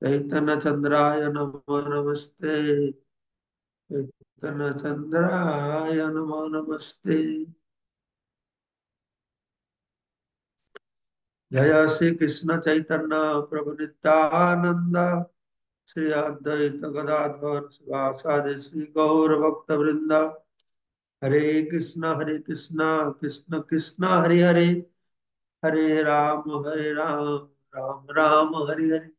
चैतन्य चंद्राय नमो नमस्ते। चैतन्य चंद्राय नमो नमस्ते। जय श्री कृष्ण चैतन्य प्रभु नित्यानंद, श्री अद्वैत गदाधर शिवासादि श्री गौर भक्त वृंद। हरे कृष्णा कृष्ण कृष्ण हरे हरे, हरे राम राम राम हरे हरे।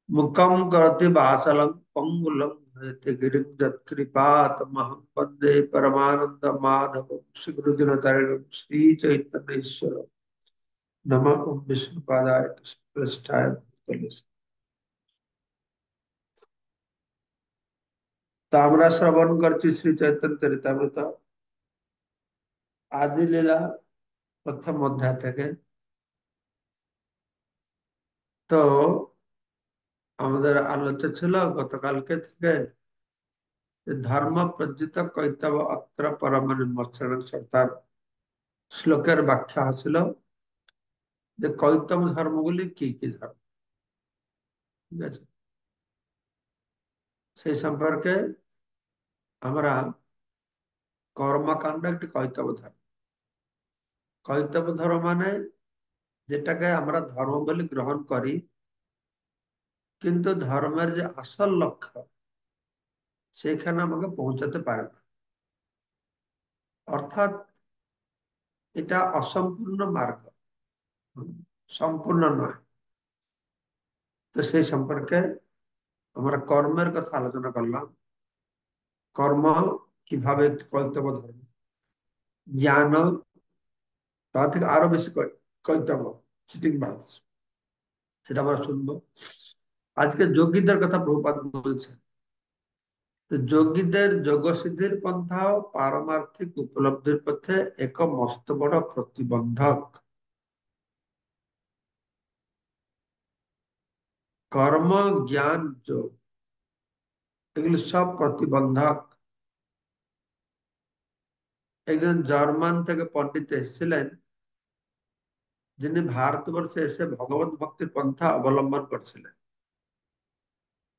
मुखम करोति वाचालं पंगुलं हयते गिरिं यत्कृपातमहं वन्दे परमानंद माधवं श्रीगुरुदिनतरणं श्रीचैतन्येश्वरं। नमः ओं विष्णुपादाय कृष्णप्रेष्ठाय भूतले। তো আমরা শ্রবণ করছি শ্রী চৈতন্য চরিতামৃত আদি লীলা প্রথম অধ্যায় থেকে। তো আমাদের আলোচনা ছিল গতকালকে থেকে যে ধর্ম প্রজ্জিত কৈতব অত্র পরম নির্মোচন সর্দার শ্লোকের ব্যাখ্যা ছিল যে কৈতব ধর্মগুলি কি কি ধর্ম। ঠিক আছে, সেই সম্পর্কে আমরা কর্মকাণ্ড একটি কৈতব ধর্ম। কৈতব ধর্ম মানে যেটাকে আমরা ধর্ম বলে গ্রহণ করি, কিন্তু ধর্মের যে আসল লক্ষ্য সেখানে আমাকে পৌঁছাতে পারে না, অর্থাৎ এটা অসম্পূর্ণ মার্গ, সম্পূর্ণ নয়। তো সেই সম্পর্কে আমরা কর্মের কথা আলোচনা করলাম। কর্ম কিভাবে একটি কৈতব ধর্ম, জ্ঞান তার থেকে আরো বেশি কৈতব, চিটিং বাজ, সেটা আমরা শুনবো। আজকে যোগীদের কথা প্রভুপাদ বলছেন। তো যোগীদের যোগসিদ্ধির পন্থা ও পারমার্থিক উপলব্ধির পথে এক মস্ত বড় প্রতিবন্ধক। কর্ম, জ্ঞান, যোগ এগুলো সব প্রতিবন্ধক। একজন জার্মান থেকে পণ্ডিত এসেছিলেন, যিনি ভারতবর্ষে এসে ভগবত ভক্তির পন্থা অবলম্বন করছিলেন।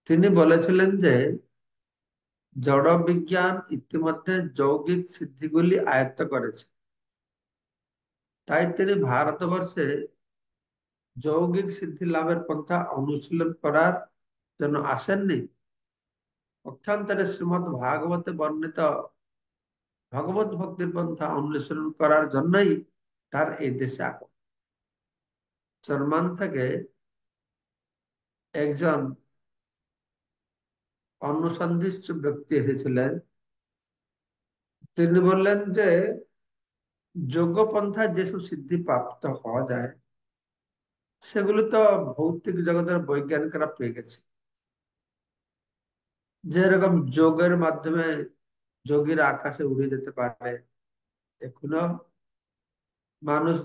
তিনি বলেছিলেন যে জড় বিজ্ঞান ইতিমধ্যে যৌগিক সিদ্ধিগুলি আয়ত্ত করেছে, তাই তিনি ভারতবর্ষে যৌগিক সিদ্ধি লাভের পন্থা অনুশীলন করার জন্য আসেননি। পক্ষান্তরে শ্রীমদ ভাগবতে বর্ণিত ভগবত ভক্তির পন্থা অনুশীলন করার জন্যই তার এই দেশে আগমন। জার্মান থেকে একজন অনুসন্ধিৎসু ব্যক্তি এসেছিলেন। তিনি বললেন যে যোগ্য পন্থায় যেসব সিদ্ধি প্রাপ্ত হওয়া যায় সেগুলো তো ভৌতিক জগতের বৈজ্ঞানিকরা পেয়ে গেছে। যেরকম যোগের মাধ্যমে যোগীরা আকাশে উড়ে যেতে পারে, এখনো মানুষ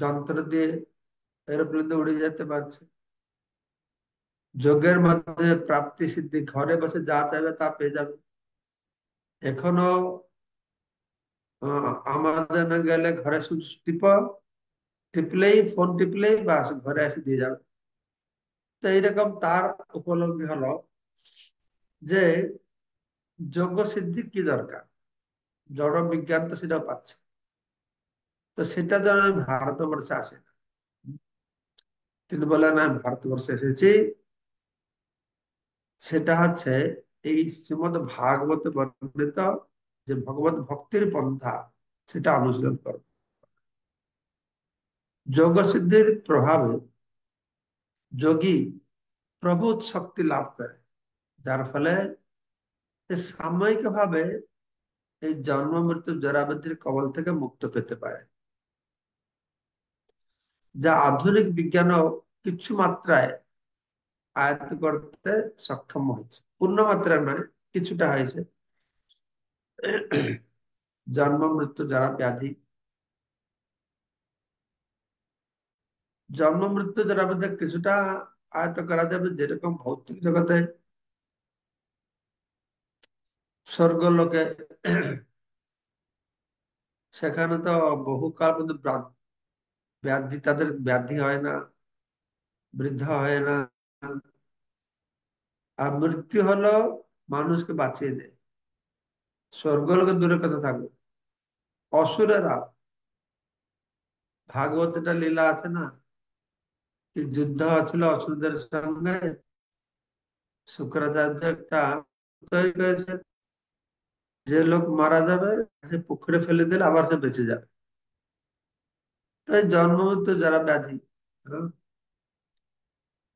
যন্ত্র দিয়ে এরোপ্লেনে উড়ে যেতে পারছে। যোগের মাধ্যমে প্রাপ্তি সিদ্ধি, ঘরে বসে যা চাইবে তা পেয়ে যাবে। এখনো আমাদের না গেলে ঘরে সুইচ টিপলেই, ফোন টিপলেই বাস ঘরে এসে দিয়ে যাবে। তো এইরকম তার উপলব্ধি হলো যে যোগ্য সিদ্ধি কি দরকার, জড় বিজ্ঞান তো সেটাও পাচ্ছে। তো সেটা যেন আমি ভারতবর্ষে আসে না। তিনি বলেন আমি ভারতবর্ষে এসেছি, সেটা হচ্ছে এই শ্রীমদ ভাগবতে বর্ণিত যে ভগবত ভক্তির পন্থা সেটা অনুশীলন করো। যোগ সিদ্ধির প্রভাবে যোগী প্রভূত শক্তি লাভ করে, যার ফলে সাময়িক ভাবে এই জন্ম মৃত্যু জরাব্যাধির কবল থেকে মুক্ত পেতে পারে, যা আধুনিক বিজ্ঞানও কিছু মাত্রায় আয়ত্ত করতে সক্ষম হয়েছে। পূর্ণ মাত্রায় নয়, কিছুটা হয়েছে। জন্ম মৃত্যু যারা ব্যাধি, জন্ম মৃত্যু যারা আমাদের কিছুটা আয়ত্ত করা যাবে। যেরকম ভৌতিক জগতে স্বর্গ লোকে সেখানে তো বহুকাল পর্যন্ত ব্যাধি, তাদের ব্যাধি হয় না, বৃদ্ধ হয় না। আর মৃত্যু হলো মানুষকে বাঁচিয়ে দেয়। স্বর্গলোকে দূরের কথা থাকবে, অসুরেরা, ভাগবত এটা লীলা আছে না, কি যুদ্ধ হচ্ছিল অসুরদের সঙ্গে, শুক্রাচার্য একটা তৈরি করেছে, যে লোক মারা যাবে সে পুকুরে ফেলে দিলে আবার সে বেঁচে যাবে। তো এই জন্ম মৃত্যু যারা ব্যাধি, হ্যাঁ,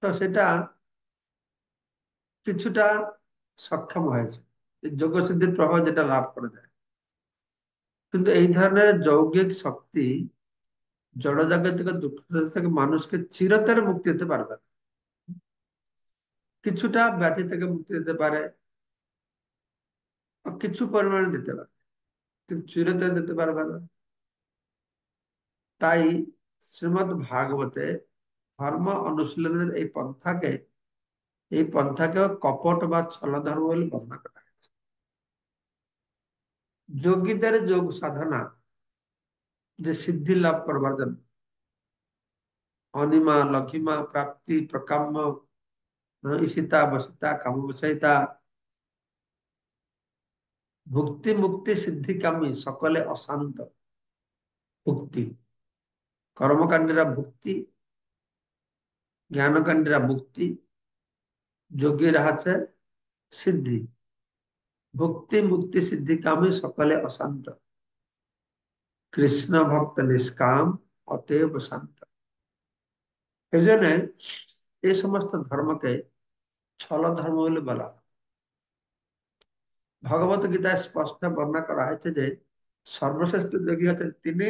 তো সেটা কিছুটা সক্ষম হয়েছে, এই যোগসিদ্ধির প্রভাব যেটা লাভ করা যায়। কিন্তু এই ধরনের যৌগিক শক্তি জড়জাগতিক দুঃখ থেকে মানুষকে চিরতরে মুক্তি দিতে পারবে না। কিছুটা ব্যাধি থেকে মুক্তি দিতে পারে, বা কিছু পরিমাণে দিতে পারে, কিন্তু চিরতরে দিতে পারবে না। তাই শ্রীমদ্ ভাগবতে ধর্ম অনুশীলনের এই পন্থাকেও কপট বা ছল ধর্ম বলে বর্ণনা করা হয়। যোগীদের যোগ সাধনা, যে সিদ্ধি লাভ করবার জন্য অনিমা লঘিমা প্রাপ্তি প্রকাম্য ঈশিতা বসিতা কামবসিতা ভুক্তি মুক্তি সিদ্ধিকামী সকলে অশান্ত। ভুক্তি, কর্মকাণ্ডীরা ভুক্তি, জ্ঞানকাণ্ডীরা মুক্তি, যোগীরা আছে সিদ্ধি। ভুক্তি মুক্তি সিদ্ধিকামী সকলে অশান্ত, কৃষ্ণ ভক্ত নিষ্কাম অতএব শান্ত। এই জন্য এই সমস্ত ধর্মকে ছল ধর্ম বলে বলা হয়। ভগবত গীতায় স্পষ্ট বর্ণনা করা হয়েছে যে সর্বশ্রেষ্ঠ যোগী হচ্ছেন তিনি,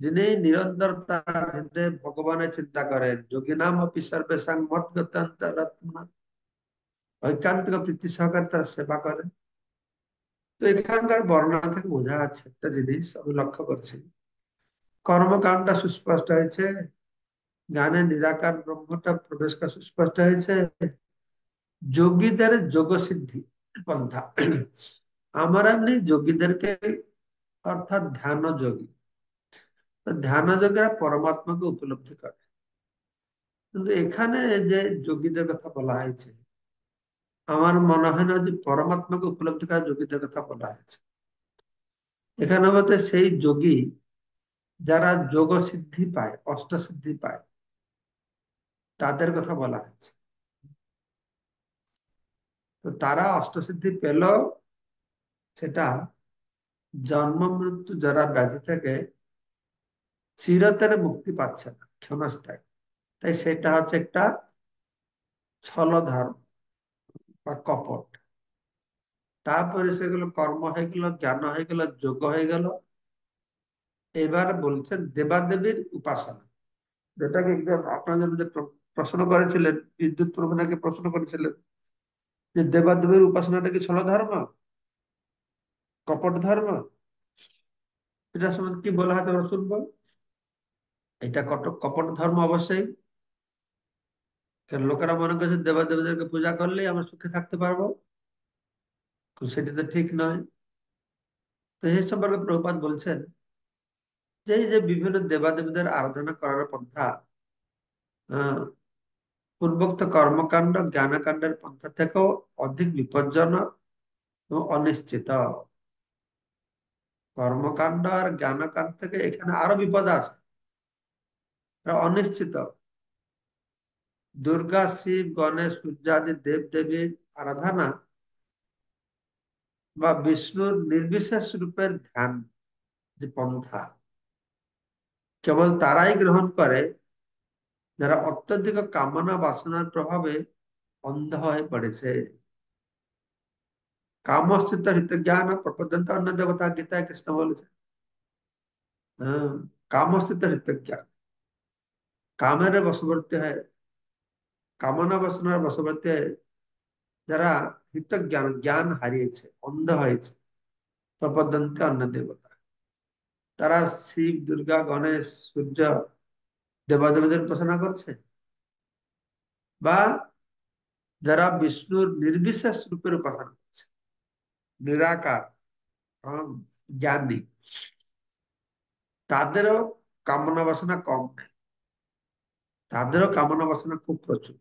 যিনি নিরন্তর তার হৃদয়ে ভগবানের চিন্তা করেন। যোগী নাম অপি সর্বেষাং মৎগতান্তরাত্মনা, ঐকান্তিক প্রীতি সহকারে তার সেবা করেন। তো এখানকার বর্ণনা থেকে বোঝা যাচ্ছে একটা জিনিস আমি লক্ষ্য করছি, কর্মকাণ্ডটা সুস্পষ্ট হয়েছে, জ্ঞানে নিরাকার ব্রহ্মটা প্রবেশটা সুস্পষ্ট হয়েছে, যোগীদের যোগ সিদ্ধি পন্থা। আমরা এমনি যোগীদেরকে, অর্থাৎ ধ্যান যোগী, তো ধ্যান যোগীরা পরমাত্মাকে উপলব্ধি করে। কিন্তু এখানে যে যোগীদের কথা বলা হয়েছে, আমার মনে হয় না যে পরমাত্মাকে উপলব্ধি করা যোগীদের কথা বলা হয়েছে। এখানে বলতে সেই যোগী যারা যোগ সিদ্ধি পায়, অষ্ট সিদ্ধি পায়, তাদের কথা বলা হয়েছে। তো তারা অষ্টসিদ্ধি পেল, সেটা জন্ম মৃত্যু যারা ব্যাধি থেকে চিরতরে মুক্তি পাচ্ছে না, ক্ষণস্থায়ী। তাই সেটা হচ্ছে একটা ছল ধর্ম বা কপট। তারপরে সেগুলো কর্ম হয়ে গেল, জ্ঞান হয়ে গেল, যোগ হয়ে গেল। এবার বলছেন দেবাদেবীর উপাসনা, যেটাকে একদম আপনাদের যে প্রশ্ন করেছিলেন, বিদ্যুৎ প্রভুনাকে প্রশ্ন করেছিলেন যে দেবাদেবীর উপাসনাটা কি ছল ধর্ম, কপট ধর্ম? এটা সম্বন্ধে কি বলা হয় তোমরা শুনবো। এটা কপট ধর্ম অবশ্যই। কারণ লোকেরা মনে করছে দেবাদেবীদেরকে পূজা করলেই আমরা সুখে থাকতে পারবো, কিন্তু সেটা তো ঠিক নয়। তো এই সম্পর্কে প্রভুপাদ বলছেন যে এই যে বিভিন্ন দেবাদেবীদের আরাধনা করার পন্থা, আহ পূর্বোক্ত কর্মকাণ্ড জ্ঞানকাণ্ডের পন্থা থেকেও অধিক বিপজ্জনক এবং অনিশ্চিত। কর্মকাণ্ড আর জ্ঞানকাণ্ড থেকে এখানে আরো বিপদ আছে, এরা অনিশ্চিত। দুর্গা শিব গণেশ সূর্যাদি দেব দেবীর আরাধনা বা বিষ্ণুর নির্বিশেষ রূপের ধ্যান, যে পন্থা, কেবল তারাই গ্রহণ করে যারা অত্যধিক কামনা বাসনার প্রভাবে অন্ধ হয়ে পড়েছে। কামস্থিত হৃত জ্ঞান প্রপদ্যন্ত অন্য দেবতা, গীতায় কৃষ্ণ বলেছে। হ্যাঁ, কামস্থিত হৃত জ্ঞান, কামের বশবর্তী হয়, কামনা বাসনার বশবর্তী হয় যারা হিত জ্ঞান, জ্ঞান হারিয়েছে, অন্ধ হয়েছে, প্রপদ্যন্তে অন্য দেবতা, তারা শিব দুর্গা গণেশ সূর্য দেবাদেবীদের উপাসনা করছে, বা যারা বিষ্ণুর নির্বিশেষ রূপের উপাসনা করছে, নিরাকার জ্ঞানী, তাদেরও কামনা বাসনা কম নেই। তাদেরও কামনা বাসনা খুব প্রচুর।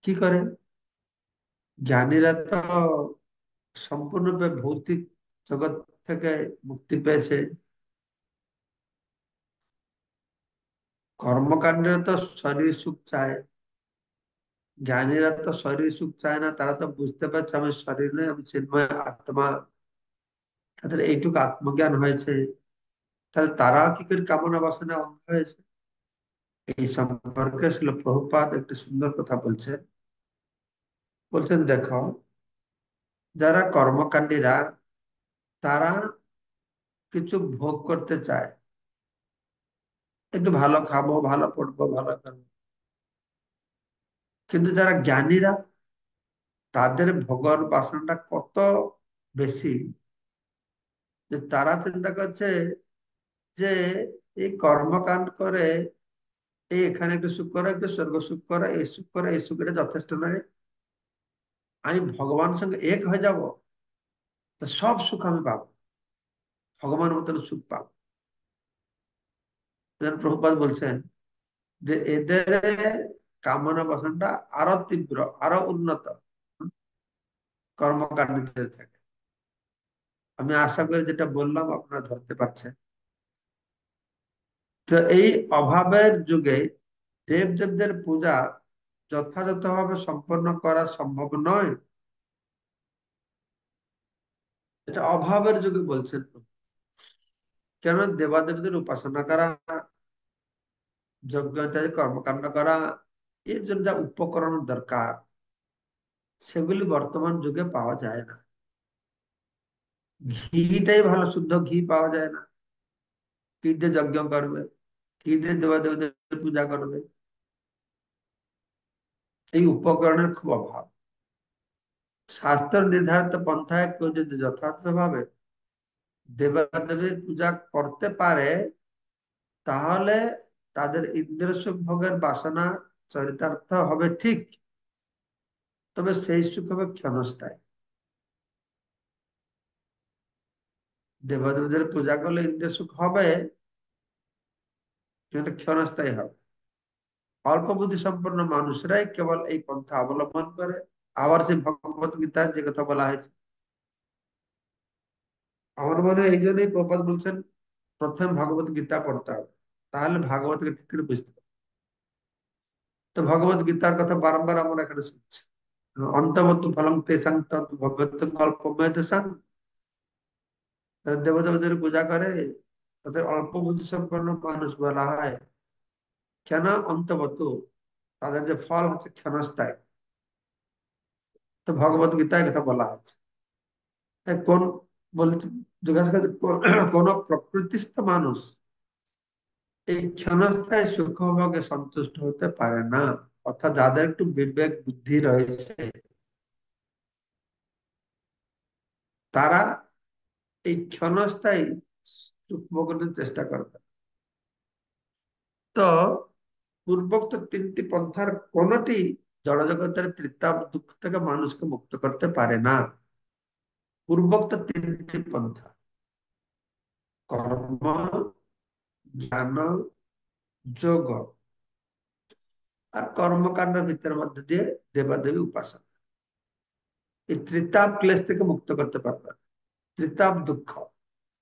কি করে? জ্ঞানীরা তো সম্পূর্ণরূপে ভৌতিক জগৎ থেকে মুক্তি পেয়েছে। কর্মকাণ্ডের তো শরীর সুখ চায়। জ্ঞানীরা তো শরীর সুখ চায় না, তারা তো বুঝতে পারছে আমি শরীর নয়, আমি চিন্ময় আত্মা। তাদের এইটুকু আত্মজ্ঞান হয়েছে। তাহলে তারাও কি করে কামনা বাসনা অন্ধ হয়েছে? এই সম্পর্কে শ্রীল প্রভুপাদ একটি সুন্দর কথা বলছেন। বলছেন দেখো, যারা কর্মকাণ্ডীরা তারা কিছু ভোগ করতে চায়, একটু ভালো খাবো, ভালো পড়বো, ভালো করবো। কিন্তু যারা জ্ঞানীরা, তাদের ভোগের বাসনাটা কত বেশি, যে তারা চিন্তা করছে যে এই কর্মকাণ্ড করে, এই এখানে একটু সুখ করে, একটু স্বর্গ সুখ করে, এই সুখ করে, এই সুখ এটা যথেষ্ট নয়। আমি ভগবানের সঙ্গে এক হয়ে যাব, তো সব সুখ আমি পাবো, ভগবানের মতন সুখ পাবো। যেন প্রভুপাদ বলছেন যে এদের কামনা বাসনটা আরো তীব্র, আরো উন্নত কর্মকাণ্ডীদের থেকে। আমি আশা করি যেটা বললাম আপনারা ধরতে পারছেন। তো এই অভাবের যুগে দেব দেবদের পূজা যথাযথভাবে সম্পন্ন করা সম্ভব নয়। এটা অভাবের যুগে বলছেন। কেন? দেবাদেবদের উপাসনা করা, যজ্ঞ ইত্যাদি কর্মকাণ্ড করা, এর জন্য যা উপকরণ দরকার, সেগুলি বর্তমান যুগে পাওয়া যায় না। ঘিটাই ভালো, শুদ্ধ ঘি পাওয়া যায় না। কি দিয়ে যজ্ঞ করবে? কি দিয়ে দেবাদেবদের পূজা করবে? এই উপকরণের খুব অভাব। শাস্ত্র নির্ধারিত পন্থায় কেউ যদি যথার্থভাবে দেবাদেবীর পূজা করতে পারে, তাহলে তাদের ইন্দ্রিয় সুখ ভোগের বাসনা চরিতার্থ হবে ঠিক, তবে সেই সুখ হবে ক্ষণস্থায়ী। দেবাদেবীদের পূজা করলে ইন্দ্রিয় সুখ হবে, কিন্তু ক্ষণস্থায়ী হবে। অল্প বুদ্ধি সম্পন্ন মানুষরাই কেবল এই পন্থা অবলম্বন করে। আবার সেই ভগবত গীতায় যে কথা বলা হয়েছে, আমার মনে হয় এই জন্যই প্রপাত বলছেন প্রথম ভগবত গীতা পড়তে হবে, তাহলে ভাগবতকে ঠিক করে বুঝতে হবে। তো ভগবত গীতার কথা বারংবার আমরা এখানে শুনছি। অন্তবত্ত ফলং তেসাং তৎ ভগবত অল্পময় তেসাং। দেবদেবদের পূজা করে, তাদের অল্প বুদ্ধি সম্পন্ন মানুষ বলা হয়। কেন? অন্তবত, তাদের যে ফল হচ্ছে ক্ষণস্থায়ী। তো ভগবত গীতায় কথা বলা হচ্ছে। তাই কোন বলতে জিজ্ঞাসা করছে, কোন প্রকৃতিস্থ মানুষ এই ক্ষণস্থায়ী সুখভোগে সন্তুষ্ট হতে পারে না। অর্থাৎ যাদের একটু বিবেক বুদ্ধি রয়েছে, তারা এই ক্ষণস্থায়ী সুখ ভোগের চেষ্টা করবে। তো পূর্বোক্ত তিনটি পন্থার কোনটি জড়জগতের তৃতাপ দুঃখ থেকে মানুষকে মুক্ত করতে পারে না। পূর্বোক্ত তিনটি পন্থা, কর্ম, জ্ঞান, যোগ, আর কর্মকাণ্ডের ভিতরের মধ্যে দিয়ে দেবাদেবী উপাসনা, এই ত্রিতাপ ক্লেশ থেকে মুক্ত করতে পারবে না। ত্রিতাপ দুঃখ,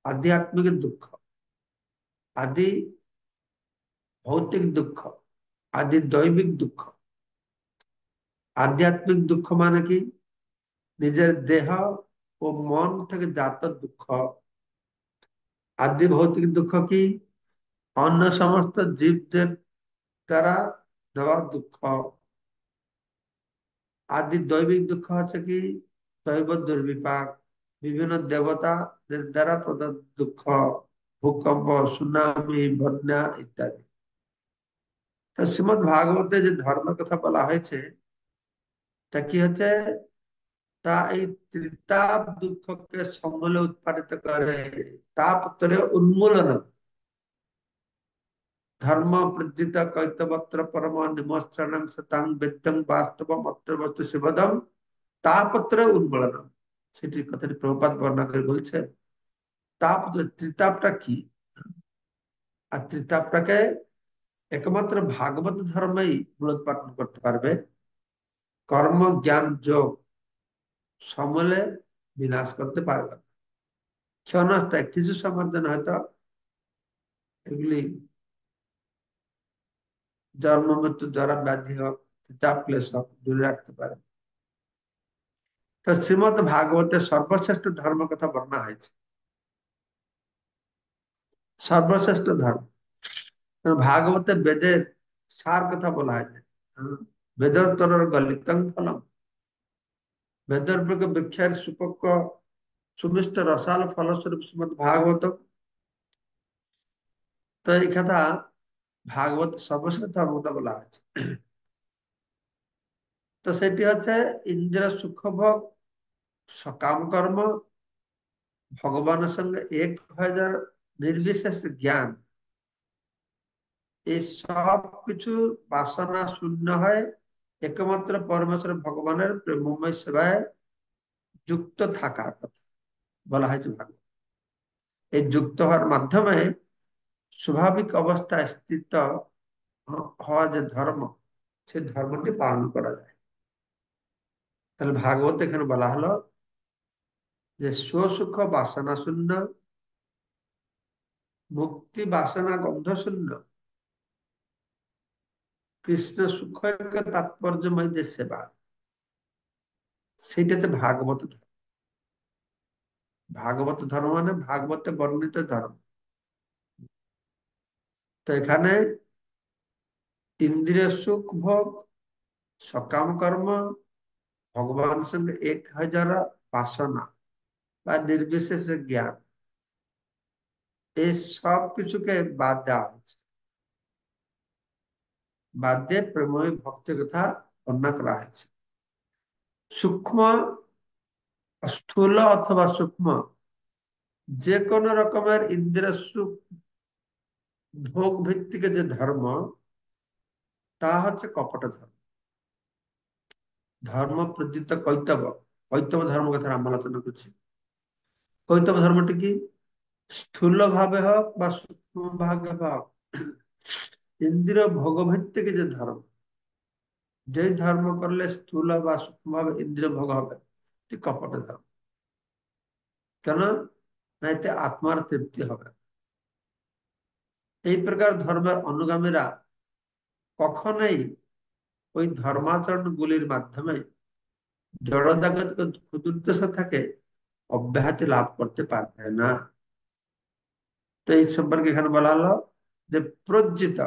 আধ্যাত্মিক দুঃখ, আদি ভৌতিক দুঃখ, আদি দৈবিক দুঃখ। আধ্যাত্মিক দুঃখ মানে কি? নিজের দেহ ও মন থেকে জাত দুঃখ। আদি ভৌতিক দুঃখ কি? অন্য সমস্ত জীবদের দ্বারা দেওয়া দুঃখ। আদি দৈবিক দুঃখ হচ্ছে কি? দৈব দুর্বিপাক, বিভিন্ন দেবতাদের দ্বারা প্রদত্ত দুঃখ, ভূকম্প, সুনামি, বন্যা ইত্যাদি। তো শ্রীমদ ভাগবতে যে ধর্মের কথা বলা হয়েছে, তা কি হচ্ছে? তা এই ত্রিতাপ দুঃখকে সমূলে উৎপাদিত করে। তাপত্রে উন্মূলন, ধর্ম প্রজ্জিত কৈতবত্র পরম নিমজ্জনং সতাং বেদ্যং বাস্তবম অত্র বস্তু শিবদম তাপত্রে উন্মূলন। সেটি কথাটি প্রভুপাদ বর্ণনা করে বলছে। তাপ, ত্রিতাপটা কি? আর ত্রিতাপটাকে একমাত্র ভাগবত ধর্মই মূলোৎপাটন করতে পারবে। কর্ম জ্ঞান যোগ সমূলে বিনাশ করতে পারবে না। ক্ষণস্থায়ী কিছু সময়ের জন্য হয়তো এগুলি জন্ম মৃত্যু দ্বারা ব্যাধি হোক, চাপ ক্লেশ হোক, দূরে রাখতে পারে। তো শ্রীমদ ভাগবতের সর্বশ্রেষ্ঠ ধর্ম কথা বর্ণনা হয়েছে। সর্বশ্রেষ্ঠ ধর্ম, কারণ ভাগবতে বেদের সার কথা বলা হয়েছে। বেদোত্তর গলিতং ফলম, বেদের বৃক্ষের সুপক্ষ সুমিষ্ট রসাল ফলস্বরূপ শ্রীমদ ভাগবত। তো এই কথা ভাগবত সর্বশ্রেষ্ঠ ধর্ম কথা বলা হয়েছে। তো সেটি হচ্ছে ইন্দ্রিয় সুখ ভোগ, সকাম কর্ম, ভগবানের সঙ্গে এক হয়ে যাওয়ার নির্বিশেষ জ্ঞান, এই সব কিছু বাসনা শূন্য হয় একমাত্র পরমেশ্বর ভগবানের প্রেমময় সেবায় যুক্ত থাকার কথা বলা হয়েছে ভাগবত। এই যুক্ত হওয়ার মাধ্যমে স্বাভাবিক অবস্থায় স্থিত হওয়া যে ধর্ম, সেই ধর্মটি পালন করা যায়। তাহলে ভাগবত এখানে বলা হলো যে স্বসুখ বাসনা শূন্য, মুক্তি বাসনা গন্ধ শূন্য, কৃষ্ণ সুখ তাৎপর্যময় যে সেবা, সেটা হচ্ছে ভাগবত ধর্ম। ভাগবত ধর্ম মানে ভাগবতে বর্ণিত ধর্ম। তো এখানে ইন্দ্রিয় সুখ ভোগ, সকাম কর্ম, ভগবান সঙ্গে এক হাজার বাসনা বা নির্বিশেষে জ্ঞান, এই সব কিছুকে বাদ দেওয়া হয়েছে। বাদ দিয়ে প্রেমময় ভক্তির কথা বর্ণনা করা হয়েছে। সূক্ষ্ম, স্থূল অথবা সূক্ষ্ম যে কোনো রকমের ইন্দ্রিয় সুখ ভোগ ভিত্তিক যে ধর্ম, তা হচ্ছে কপট ধর্ম। ধর্ম প্রযুক্ত কৈতব, কৈতব ধর্ম কথা আমরা আলোচনা করছি। কৈতব ধর্মটি কি? স্থূল ভাবে হোক বা সূক্ষ্ম ভাবে হোক, ইন্দ্রিয় ভোগ ভিত্তিক যে ধর্ম, যে ধর্ম করলে স্থূল বা সূক্ষ্ম ভাবে ইন্দ্রিয় ভোগ হবে, এটি কপট ধর্ম। কেন? না, এতে আত্মার তৃপ্তি হবে। এই প্রকার ধর্মের অনুগামীরা কখনোই ওই ধর্মাচরণ গুলির মাধ্যমে জড়জাগতিক ক্ষুদুদ্দেশ্য থেকে অব্যাহতি লাভ করতে পারবে না। তো এই সম্পর্কে এখানে বলা হলো যে প্রজ্জিত,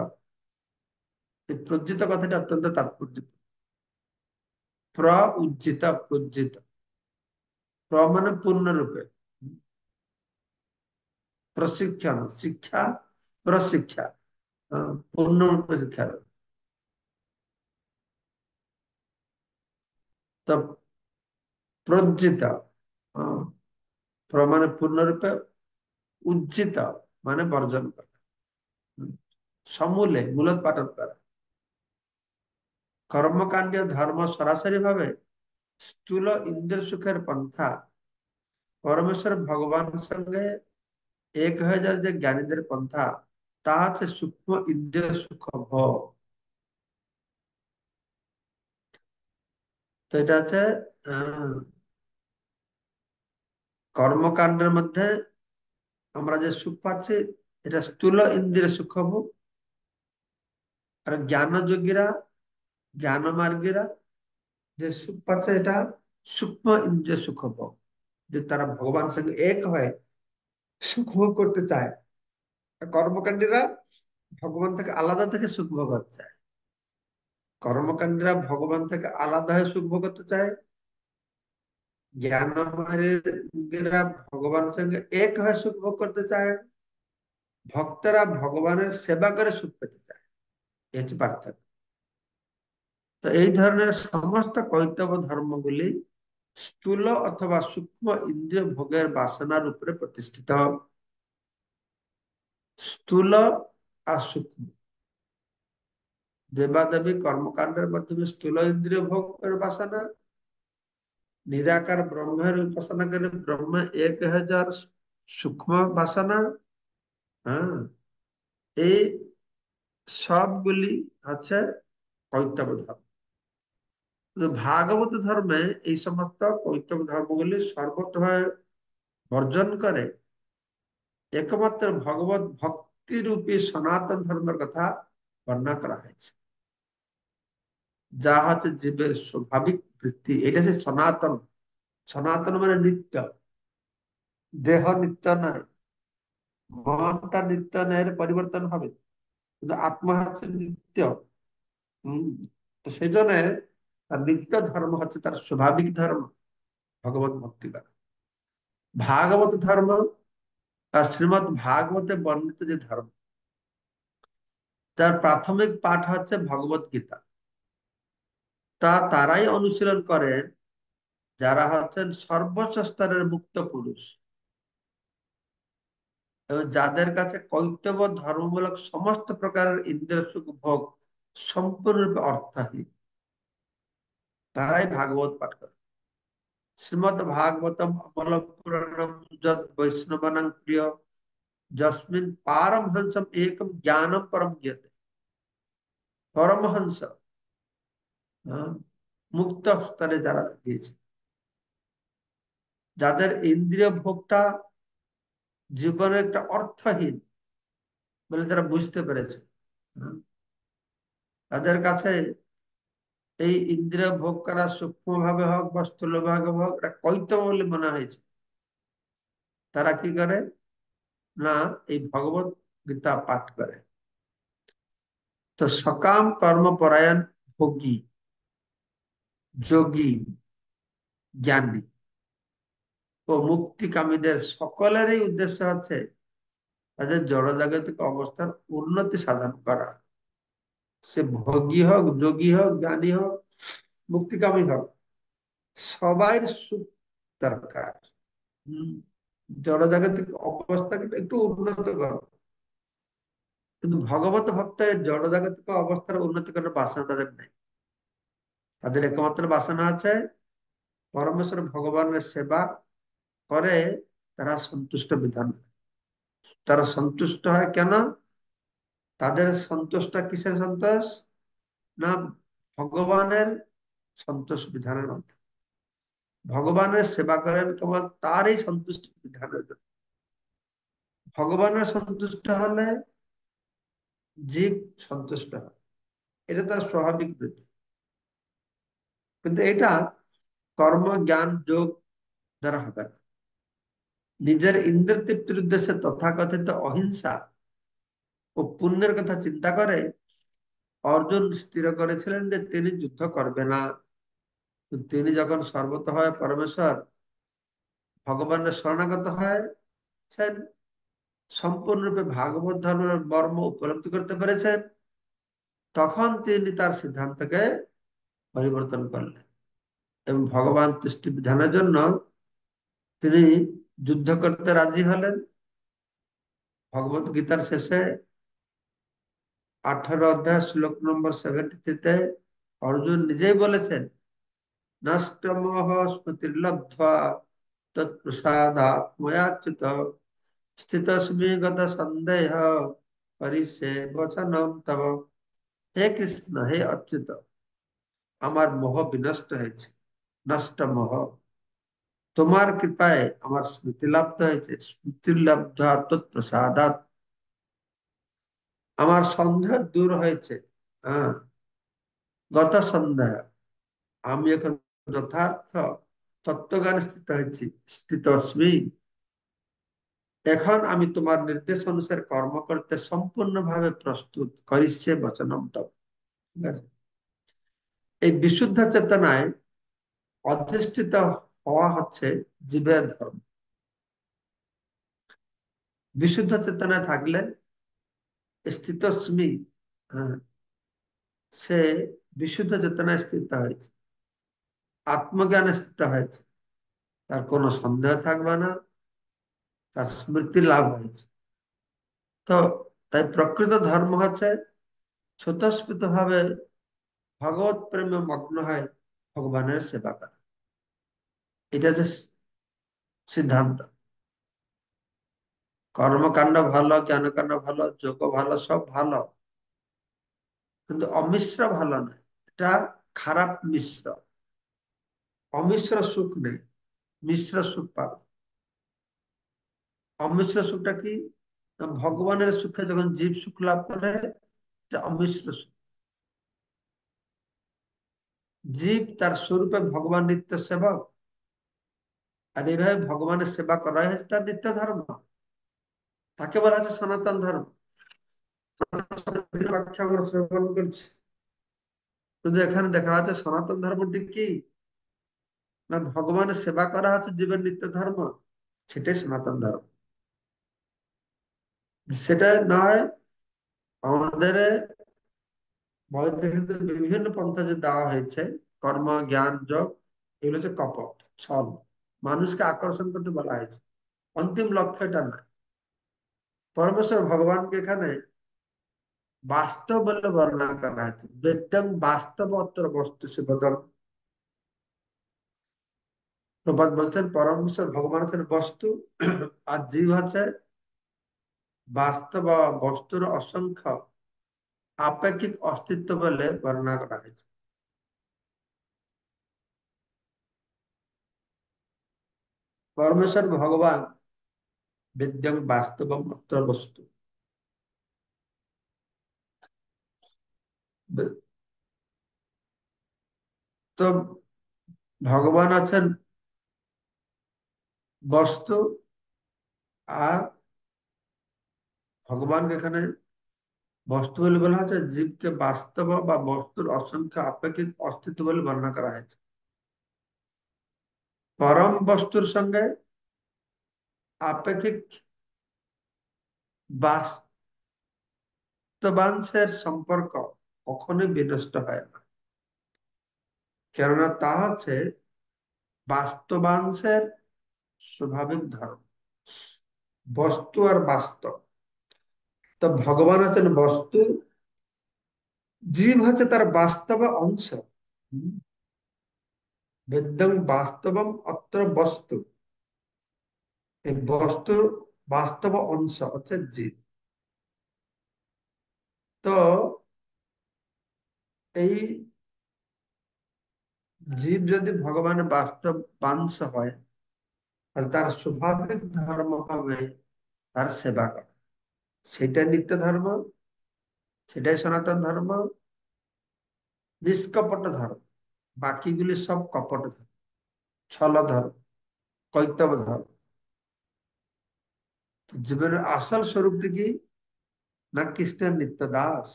এই প্রজ্জিত কথাটি অত্যন্ত তাৎপর্য। উজ্জিত, প্রজ্জিত, মানে পূর্ণরূপে, প্রশিক্ষণ, শিক্ষা, প্রশিক্ষা, পূর্ণরূপে শিক্ষা। তো প্রজ্জিত, মানে পূর্ণরূপে, উজ্জিত মানে বর্জন করা, সমূলে মূলোৎপাটন করা। কর্মকাণ্ডীয় ধর্ম সরাসরি ভাবে স্থূল ইন্দ্রিয় সুখের পন্থা, পরমেশ্বর ভগবানের সঙ্গে এক হয়ে যাওয়ার যে জ্ঞানীদের পন্থা, তা হচ্ছে সূক্ষ্ম ইন্দ্রিয় সুখ ভোগ। তো এটা হচ্ছে আহ কর্মকাণ্ডের মধ্যে আমরা যে সুখ পাচ্ছি, এটা স্থূল ইন্দ্রিয় সুখ ভোগ। আর জ্ঞানযোগীরা, জ্ঞান মার্গীরা যে সুখ পাচ্ছে, এটা সূক্ষ্ম ইন্দ্রিয় সুখ ভোগ। যে তারা ভগবানের সঙ্গে এক হয়ে সুখ ভোগ করতে চায়। আর কর্মকাণ্ডীরা ভগবান থেকে আলাদা থেকে সুখ ভোগ করতে চায়। কর্মকাণ্ডীরা ভগবান থেকে আলাদা হয়ে সুখ ভোগ করতে চায়, জ্ঞানীরা ভগবানের সঙ্গে এক হয়ে সুখ ভোগ করতে চায়, ভক্তরা ভগবানের সেবা করে সুখ পেতে চায়। এই হচ্ছে পার্থক্য। তো এই ধরনের সমস্ত কৈতব ধর্মগুলি স্থূল অথবা সূক্ষ্ম ইন্দ্রিয় ভোগের বাসনার উপরে প্রতিষ্ঠিত। স্থূল আর সূক্ষ্ম দেবাদেবী কর্মকাণ্ডের মাধ্যমে স্থূল ইন্দ্রিয় ভোগের বাসনা, নিরাকার ব্রহ্মের উপাসনা করে ব্রহ্ম এক হাজার সূক্ষ্ম বাসনা। হ্যাঁ, এই সবগুলি হচ্ছে কৈতব ধর্ম। কিন্তু ভাগবত ধর্মে এই সমস্ত কৈতব ধর্মগুলি সর্বতভাবে বর্জন করে একমাত্র ভগবত ভক্তি রূপী সনাতন ধর্মের কথা বর্ণনা করা হয়েছে, যা হচ্ছে জীবের স্বাভাবিক বৃত্তি। এটা হচ্ছে সনাতন। সনাতন মানে নিত্য। দেহ নিত্য নয়, মনটা নিত্য নয়, এর পরিবর্তন হবে, কিন্তু আত্মা হচ্ছে নিত্য। হম। তো সেই জন্য তার নিত্য ধর্ম হচ্ছে তার স্বাভাবিক ধর্ম, ভগবত ভক্তি করা। ভাগবত ধর্ম আর শ্রীমৎ ভাগবতে বর্ণিত যে ধর্ম, তার প্রাথমিক পাঠ হচ্ছে ভগবত গীতা। তা তারাই অনুশীলন করেন যারা হচ্ছেন সর্বোচ্চ স্তরের মুক্ত পুরুষ, এবং যাদের কাছে কর্তব্য ধর্মমূলক সমস্ত প্রকারের ইন্দ্রিয় সুখ ভোগ সম্পূর্ণরূপে অর্থহীন, তারাই ভাগবত পাঠ করে। শ্রীমদ ভাগবতম অমলম পুরাণম যদ বৈষ্ণবানাং প্রিয় যস্মিন পারমহংসম একম জ্ঞানম পরম জ্ঞেয়তে। পরমহংস, হ্যাঁ, মুক্ত স্তরে যারা গিয়েছে, যাদের ইন্দ্রিয় ভোগটা জীবনের একটা অর্থহীন বলে যারা বুঝতে পেরেছে, হ্যাঁ, তাদের কাছে এই ইন্দ্রিয় ভোগ করা সূক্ষ্ম ভাবে হোক বা স্থূল ভাবে হোক এটা কর্তব্য বলে মনে হয়েছে, তারা কি করে না এই ভগবত গীতা পাঠ করে। তো সকাম কর্মপরায়ণ ভোগী, যোগী, জ্ঞানী ও মুক্তিকামীদের সকলেরই উদ্দেশ্য হচ্ছে তাদের জড়জাগতিক অবস্থার উন্নতি সাধন করা। সে ভোগী হোক, যোগী হোক, জ্ঞানী হোক, মুক্তিকামী হোক, সবাই সুখ দরকার। হম। জড়জাগতিক অবস্থাকে একটু উন্নত করো। কিন্তু ভগবত ভক্তের জড়জাগতিক অবস্থার উন্নতি করার বাসনা তাদের নেই। তাদের একমাত্র বাসনা আছে পরমেশ্বর ভগবানের সেবা করে তারা সন্তুষ্ট বিধান হয়। তারা সন্তুষ্ট হয় কেন? তাদের সন্তোষটা কিসের সন্তোষ? না, ভগবানের সন্তোষ বিধানের মাধ্যমে। ভগবানের সেবা করেন কেবল তারই সন্তুষ্ট বিধানের জন্য। ভগবানের সন্তুষ্ট হলে জীব সন্তুষ্ট হয়, এটা তার স্বাভাবিক বৃত্তি। কিন্তু এটা কর্ম, জ্ঞান, যোগ দ্বারা হবে না। নিজের ইন্দ্রিয় তৃপ্তির উদ্দেশ্যে তথাকথিত অহিংসা ও পুণ্যের কথা চিন্তা করে অর্জুন স্থির করেছিলেন যে তিনি যুদ্ধ করবে না। তিনি যখন সর্বতভাবে পরমেশ্বর ভগবানের শরণাগত হয়েছেন, সম্পূর্ণরূপে ভাগবত ধর্মের মর্ম উপলব্ধি করতে পেরেছেন, তখন তিনি তার সিদ্ধান্তকে পরিবর্তন করলেন এবং ভগবান তুষ্টি বিধানের জন্য তিনি যুদ্ধ করতে রাজি হলেন। ভগবত গীতার শেষে 18 অধ্যায় শ্লোক নম্বর 73-তে অর্জুন নিজেই বলেছেন, নষ্টমোহ স্মৃতির্লব্ধ্বা তৎপ্রসাদাৎ ময়াচ্যুত স্থিতস্মি গত সন্দেহ করিষ্যে বচনম তব। হে কৃষ্ণ, হে অচ্যুত, আমার মোহ বিনষ্ট হয়েছে, নষ্ট মোহ। তোমার কৃপায় আমার স্মৃতি লাভ হয়েছে, স্মৃতির লব্ধা তৎপ্রসাদাৎ, আমার সন্দেহ দূর হয়েছে। হ্যাঁ, গত সন্দেহ, আমি এখন যথার্থ তত্ত্বজ্ঞানে স্থিত হয়েছি, স্থিতস্মি। এখন আমি তোমার নির্দেশ অনুসারে কর্ম করতে সম্পূর্ণভাবে প্রস্তুত, করিষ্যে বচনম তব। ঠিক আছে? এই বিশুদ্ধ চেতনায় অধিষ্ঠিত হওয়া হচ্ছে জীবের ধর্ম। বিশুদ্ধ চেতনায় থাকলে স্থিতস্মি, হ্যাঁ, সে বিশুদ্ধ চেতনায় স্থিত হয়েছে, আত্মজ্ঞানে স্থিত হয়েছে, তার কোনো সন্দেহ থাকবে না, তার স্মৃতি লাভ হয়েছে। তো তাই প্রকৃত ধর্ম হচ্ছে স্বতঃস্ফূর্ত ভাবে ভগবত প্রেমে মগ্ন হয় ভগবানের সেবা করা। এটা হচ্ছে সিদ্ধান্ত। কর্মকাণ্ড ভালো, জ্ঞানকাণ্ড ভালো, যোগ ভালো, সব ভালো, কিন্তু অমিশ্র ভালো নয়, এটা খারাপ মিশ্র। অমিশ্র সুখ নেই, মিশ্র সুখ পাবে। অমিশ্র সুখটা কি? না, ভগবানের সুখে যখন জীব সুখ লাভ করে, এটা অমিশ্র সুখ। জীব তার স্বরূপে ভগবান নিত্য সেবক, আর এইভাবে ভগবানের সেবা করাই হচ্ছে তার নিত্য ধর্ম। তাকে বলা হচ্ছে সনাতন ধর্ম। ব্যাখ্যা আমরা শ্রবণ করছি, কিন্তু এখানে দেখা যাচ্ছে সনাতন ধর্মটি কি? না, ভগবানের সেবা করা হচ্ছে জীবের নিত্য ধর্ম, সেটাই সনাতন ধর্ম। সেটা নয় আমাদের বইতে কিন্তু বিভিন্ন পন্থা যে দেওয়া হয়েছে, কর্ম, জ্ঞান, যোগ, এগুলো হচ্ছে কপট, ছল। মানুষকে আকর্ষণ করতে বলা হয়েছে, অন্তিম লক্ষ্য এটা নয়। পরমেশ্বর ভগবানকে এখানে বাস্তব বলে বর্ণনা করা হয়েছে। বেদং বাস্তবত্র বস্তু সে বদল। প্রবাদ বলছেন পরমেশ্বর ভগবান হচ্ছেন বস্তু, আর জীব হচ্ছে বাস্তব বস্তুর অসংখ্য আপেক্ষিক অস্তিত্ব বলে বর্ণনা করা হয়েছে। পরমেশ্বর ভগবান বেদ্যং বাস্তবম অত্র বস্তু। তো ভগবান আছেন বস্তু, আর ভগবানকে এখানে বস্তু বলে বলা হচ্ছে, জীবকে বাস্তব বা বস্তুর অসংখ্য আপেক্ষিক অস্তিত্ব বলে বর্ণনা করা হয়েছে। পরম বস্তুর সঙ্গে আপেক্ষিক বাস্তবাংশের সম্পর্ক কখনোই বিনষ্ট হয় না, কেননা তা হচ্ছে বাস্তবাংশের স্বাভাবিক ধর্ম। বস্তু আর বাস্তব, তো ভগবান হচ্ছেন বস্তু, জীব হচ্ছে তার বাস্তব অংশ। হুম। বেদং বাস্তবম অত্র বস্তু, এই বস্তুর বাস্তব অংশ হচ্ছে জীব। তো এই জীব যদি ভগবানের বাস্তব বাংশ হয়, তাহলে তার স্বাভাবিক ধর্ম হবে তার সেবা করা। সেটাই নিত্য ধর্ম, সেটাই সনাতন ধর্ম, নিষ্কপট ধর্ম। বাকিগুলি সব কপট ধর্ম, ছল ধর্ম, কৈতব ধর্ম। তো জীবনের আসল স্বরূপটি কি? না, কৃষ্ণের নিত্য দাস।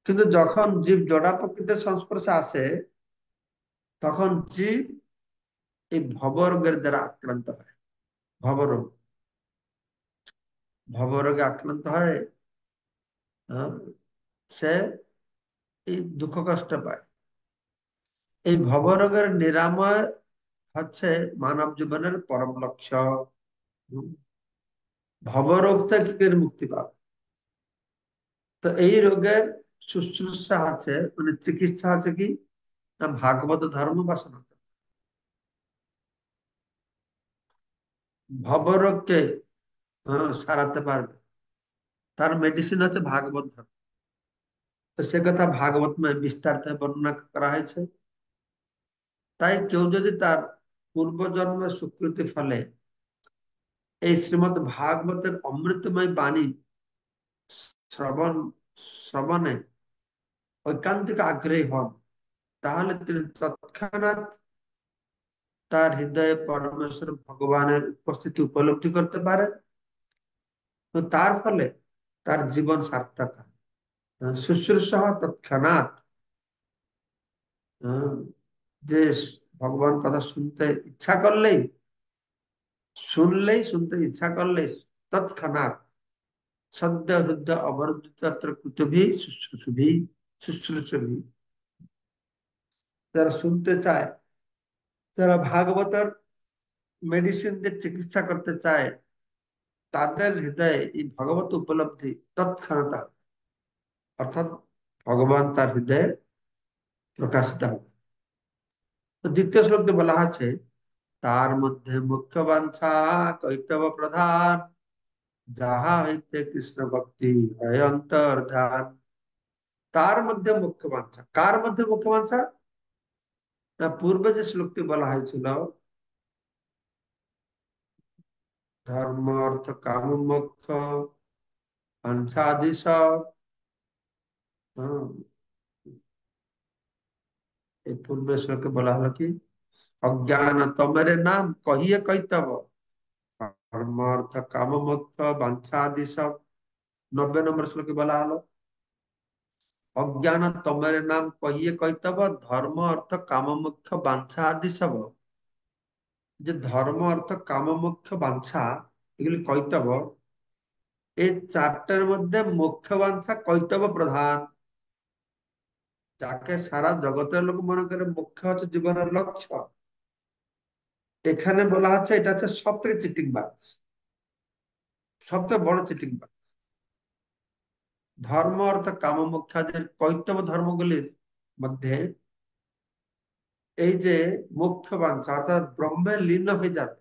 কিন্তু যখন জীব জড়া প্রকৃতির সংস্পর্শে আসে, তখন জীব এই ভবরোগের দ্বারা আক্রান্ত হয়। ভবরোগ, ভবরোগে আক্রান্ত হয়। আহ, সে এই দুঃখ কষ্ট পায়। এই ভবরোগের নিরাময় হচ্ছে মানব জীবনের পরম লক্ষ্য। হুম। ভবরোগ থেকে মুক্তি পাবে। তো এই রোগের শুশ্রূষা আছে, মানে চিকিৎসা আছে কি? না, ভাগবত ধর্ম বা সনাতন। ভবরোগকে সারাতে পারবে, তার মেডিসিন হচ্ছে ভাগবত ধর্ম। তো সে কথা ভাগবতময় বিস্তারিত বর্ণনা করা হয়েছে। তাই কেউ যদি তার পূর্বজন্মের স্বীকৃতি ফলে এই শ্রীমৎ ভাগবতের অমৃতময় বাণী শ্রবণ শ্রবণে ঐকান্তিক আগ্রহী হন, তাহলে তিনি তৎক্ষণাৎ তার হৃদয়ে পরমেশ্বর ভগবানের উপস্থিতি উপলব্ধি করতে পারেন। তো তার ফলে তার জীবন সার্থক হয়। শুশ্রূষা তৎক্ষণাৎ। আহ, যে ভগবান কথা শুনতে ইচ্ছা করলেই, শুনলেই, শুনতে ইচ্ছা করলেই তৎক্ষণাৎ সদ্য হৃদ্য অবরুদ্ধ কুতুভি শুশ্রূষুভি শুশ্রূষুভি। যারা শুনতে চায়, যারা ভাগবতের মেডিসিন দিয়ে চিকিৎসা করতে চায়, তাদের হৃদয়ে এই ভগবত উপলব্ধি তৎক্ষণাৎ হবে। অর্থাৎ ভগবান তার হৃদয়ে প্রকাশিত হবে। তো দ্বিতীয় শ্লোকটি বলা আছে, তার মধ্যে মুখ্য বাঞ্ছা কৈতব প্রধান, যাহা হইতে কৃষ্ণ ভক্তি হয় অন্তর্ধান। তার মধ্যে মুখ্য বাঞ্ছা, কার মধ্যে মুখ্য বাঞ্ছা? না, পূর্বে যে শ্লোকটি বলা হয়েছিল, ধর্ম অর্থ কাম মোক্ষ বাঞ্ছাদি সব, হ্যাঁ, এই পূর্বে শ্লোকে বলা হলো কি, অজ্ঞান তমের নাম কহিয়ে কৈতব, ধর্ম অর্থ কাম মোক্ষ বাঞ্ছাদি সব। 90 নম্বর শ্লোকে বলা হলো, অজ্ঞান তমের নাম কহিয়ে কৈতব, ধর্ম অর্থ কাম মোক্ষ বাঞ্ছা আদি সব। যে ধর্ম অর্থ কাম মোক্ষ বাঞ্ছা, এগুলি কৈতব, এই চারটার মধ্যে মুখ্য বাঞ্ছা কৈতব প্রধান, যাকে সারা জগতের লোক মনে করে মুখ্য হচ্ছে জীবনের লক্ষ্য। এখানে বলা হচ্ছে এটা হচ্ছে সব থেকে চিটিংবাজ, সবচেয়ে বড় চিটিংবাজ। ধর্ম অর্থ কাম মোক্ষাদের কৈতব ধর্মগুলির মধ্যে এই যে মুখ্য বাঞ্ছা অর্থাৎ ব্রহ্মে লীন হয়ে যাবে,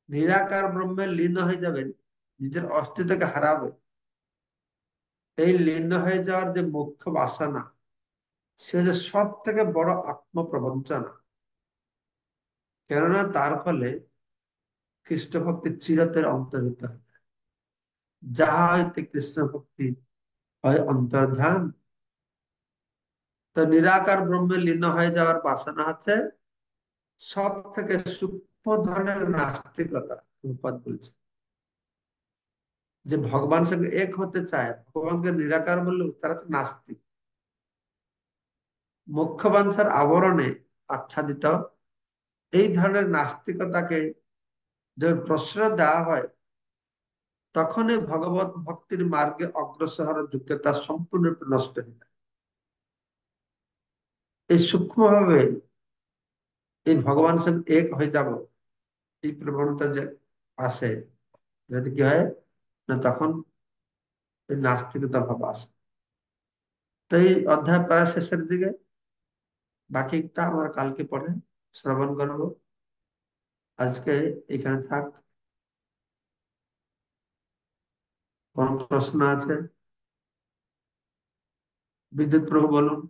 নিরাকার ব্রহ্মে লীন হয়ে যাবেন, নিজের অস্তিত্বকে হারাবে, এই লীন হয়ে যাওয়ার যে মুখ্য বাসনা, সে যে সব থেকে বড় আত্মপ্রবঞ্চনা। কেননা তার ফলে খ্রিস্ট ভক্তি চিরতরে অন্তর্হিত হয়, যাহা হইতে কৃষ্ণ ভক্তি হয় অন্তর্ধান। তো নিরাকার ব্রহ্মে লীন হয়ে যাওয়ার বাসনা হচ্ছে সব থেকে সূক্ষ্ম ধরনের নাস্তিকতা। প্রভুপাদ বলছে যে ভগবান সঙ্গে এক হতে চায়, ভগবানকে নিরাকার বললে তারা হচ্ছে নাস্তিক। মুখ্য বাঞ্ছার আবরণে আচ্ছাদিত এই ধরনের নাস্তিকতাকে যখন প্রশ্রয় দেওয়া হয়, তখনই ভগবত ভক্তির মার্গে অগ্রসর হওয়ার যোগ্যতা সম্পূর্ণরূপে নষ্ট হয়ে যায়। এই সূক্ষ্মভাবে এই ভগবানের সঙ্গে এক হয়ে যাব, এই প্রবণতা যে আসে, যাতে কি হয় না, তখন এই নাস্তিকতা ভাব আসে। তো এই অধ্যায় প্রায় শেষের দিকে, বাকিটা আমরা কালকে পড়ে শ্রবণ করব। আজকে এখানে থাক। কোন প্রশ্ন আছে? বিদ্যুৎ প্রভু বলুন।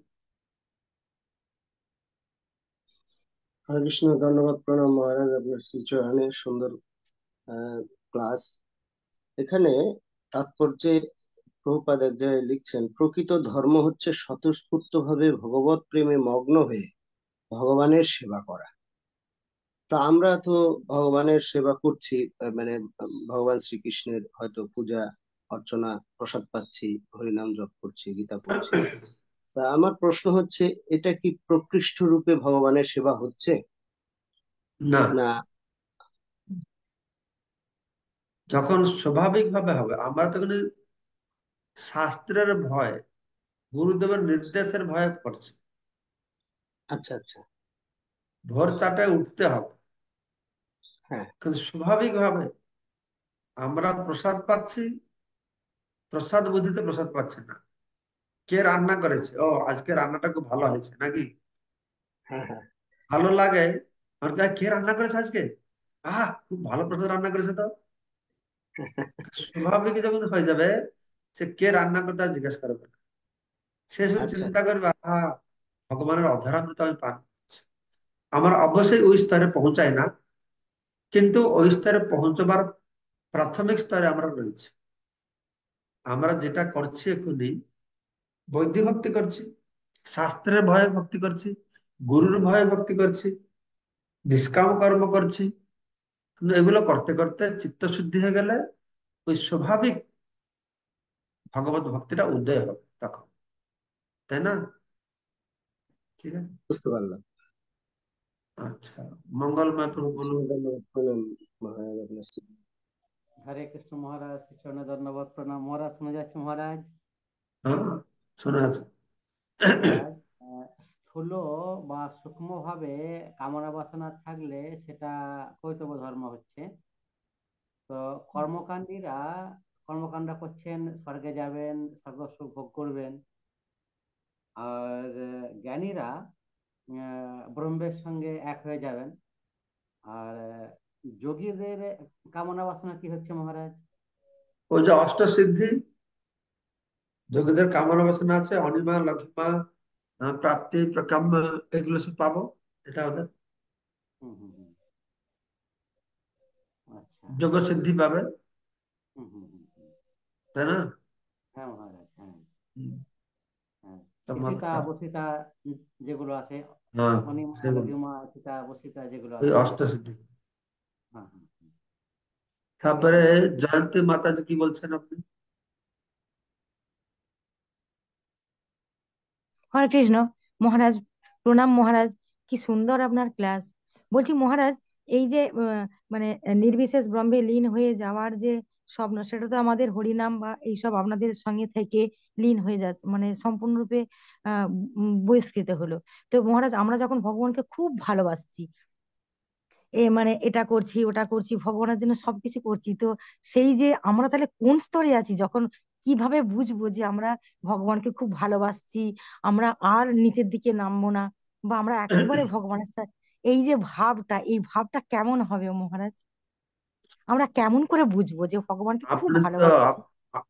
হরে কৃষ্ণ, ধন্যবাদ, প্রণাম মহারাজ, আপনার শ্রীচরণে সুন্দর ক্লাস। এখানে তাৎপর্যে প্রভুপাদ এক জায়গায় লিখছেন, প্রকৃত ধর্ম হচ্ছে স্বতঃস্ফূর্ত ভাবে ভগবত প্রেমে মগ্ন হয়ে ভগবানের সেবা করা। তা আমরা তো ভগবানের সেবা করছি, মানে ভগবান শ্রীকৃষ্ণের হয়তো পূজা অর্চনা, প্রসাদ পাচ্ছি, হরিনাম জপ করছি, গীতা পড়ছি। তা আমার প্রশ্ন হচ্ছে, এটা কি প্রকৃষ্ট রূপে ভগবানের সেবা হচ্ছে না, না? যখন স্বাভাবিক ভাবে হবে, আমরা তখন শাস্ত্রের ভয়, গুরুদেবের নির্দেশের ভয়ে করছি। আচ্ছা আচ্ছা। ভোর 4টায় উঠতে হবে, হ্যাঁ কিন্তু স্বাভাবিক ভাবে আমরা প্রসাদ পাচ্ছি, প্রসাদ বুদ্ধিতে প্রসাদ পাচ্ছি না। কে রান্না করেছে, ও আজকে রান্নাটা খুব ভালো হয়েছে নাকি, হ্যাঁ হ্যাঁ। ভালো লাগে। আর কে রান্না করেছে আজকে, খুব ভালো প্রসাদ রান্না করেছে। তো স্বাভাবিক যখন হয়ে যাবে, সে কে রান্না করতে আর জিজ্ঞেস করবে না। সে শুধু আচ্ছা চিন্তা করবে, ভগবানের অধরামৃত আমি পান করছি। আমার অবশ্যই ওই স্তরে পৌঁছায় না, কিন্তু ওই স্তরে পৌঁছবার প্রাথমিক স্তরে আমরা রয়েছি। আমরা যেটা করছি এখনই বৈদিক ভক্তি করছি, শাস্ত্রের ভয়ে ভক্তি করছি, গুরুর ভয়ে ভক্তি করছি, নিষ্কাম কর্ম করছি। কিন্তু এগুলো করতে করতে চিত্ত শুদ্ধি হয়ে গেলে ওই স্বাভাবিক ভগবত ভক্তিটা উদয় হবে তখন, তাই না? ঠিক আছে। বুঝতে পারলাম। আচ্ছা, মঙ্গলময় প্রভু বলুন। ধন্যবাদ, প্রণাম মহারাজ, আপনার হরে কৃষ্ণ মহারাজ, চরণে ধন্যবাদ, প্রণাম মহারাজ। শোনা যাচ্ছে মহারাজ? হ্যাঁ, শোনা আছে। মহারাজ, স্থূল বা সূক্ষ্ম ভাবে কামনা বাসনা থাকলে সেটা কৈতব ধর্ম হচ্ছে। তো কর্মকাণ্ডীরা কর্মকাণ্ড করছেন, স্বর্গে যাবেন, স্বর্গ সুখ ভোগ করবেন। আর জ্ঞানীরা ব্রহ্মের সঙ্গে এক হয়ে যাবেন। আর যোগীদের কামনা বাসনা কি হচ্ছে মহারাজ? ওই যে অষ্টসিদ্ধি, যোগীদের কামনা বাসনা আছে, অনিমা, লঘিমা, প্রাপ্তি, প্রকাম্য, এগুলো সব পাবো, এটা ওদের হুম হুম হুম। আচ্ছা। যোগ সিদ্ধি পাবে, হুম হুম হুম হুম। তাই না? হ্যাঁ মহারাজ, হ্যাঁ। হুম, হ্যাঁ। ইসিতা চমৎকার। বসিতা যেগুলো আছে, হ্যাঁ, অনিমা সেগুলো লঘিমা ইসিতা বসিতা যেগুলো ওই আছে। অষ্টসিদ্ধি। হ্যাঁ হ্যাঁ হ্যাঁ। তারপরে জয়ন্তী মাতাজি কি বলছেন আপনি? হরে কৃষ্ণ মহারাজ, প্রণাম মহারাজ। কি সুন্দর আপনার ক্লাস। বলছি মহারাজ, এই যে মানে নির্বিশেষ ব্রহ্মে লীন হয়ে যাওয়ার যে স্বপ্ন, সেটা তো আমাদের হরিনাম বা এইসব আপনাদের সঙ্গে থেকে লীন হয়ে যাচ্ছে, মানে সম্পূর্ণরূপে বহিষ্কৃত হলো। তো মহারাজ, আমরা যখন ভগবানকে খুব ভালোবাসছি, মানে এটা করছি ওটা করছি ভগবানের জন্য সবকিছু করছি, তো সেই যে আমরা তাহলে কোন স্তরে আছি, যখন কিভাবে বুঝবো যে আমরা ভগবানকে খুব ভালোবাসছি, আমরা আর নিচের দিকে নামবো না, বা আমরা একেবারে ভগবানের সাথে, এই যে ভাবটা, এই ভাবটা কেমন হবে মহারাজ? আমরা কেমন করে বুঝবো যে ভগবানকে খুব আপনি তো ভালোবাসছি?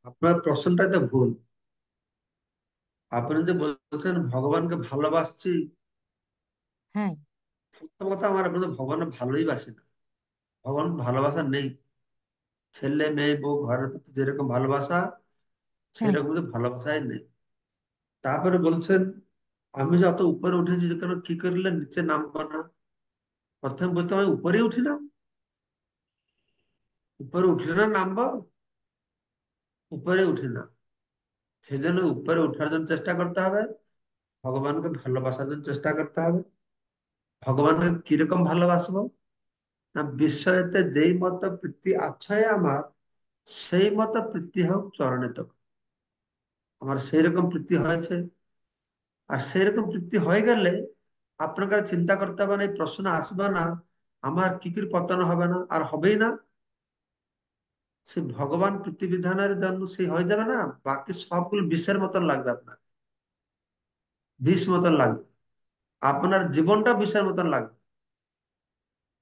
আপনার প্রশ্নটাই তো ভুল। আপনি যে বলছেন ভগবানকে ভালোবাসছি, হ্যাঁ। প্রথম কথা আমার আপনাদের ভগবান ভালোই বাসে না। ভগবান ভালোবাসা নেই। ছেলে মেয়ে বউ ঘরের প্রতি যেরকম ভালোবাসা, হ্যাঁ। সেরকম তো ভালোবাসাই নেই। তারপরে বলছেন আমি যত উপরে উঠেছি, কেন কি করলে নিচে নামবো না? প্রথমে বলতে আমি উপরেই উঠি না, উপরে উঠলে না নামবো? উপরে উঠি না, সেই জন্য উপরে উঠার জন্য চেষ্টা করতে হবে, ভগবানকে ভালোবাসার জন্য চেষ্টা করতে হবে। ভগবানকে কিরকম ভালোবাসবো? না, বিশ্বতে যেই মত প্রীতি আছে আমার, সেই মত প্রীতি হোক চরণে তো। আমার সেই রকম প্রীতি হয়েছে, আর সেই রকম প্রীতি হয়ে গেলে আপনাকে আর চিন্তা করতে হবে না, এই প্রশ্ন আসবে না আমার কি কি পতন হবে না, আর হবেই না। সে ভগবান প্রীতি বিধানের জন্য সে হয়ে যাবে না, বাকি সবগুলো বিষের মতন লাগবে, আপনার বিষ মতন লাগবে, আপনার জীবনটা বিষের মতন লাগবে,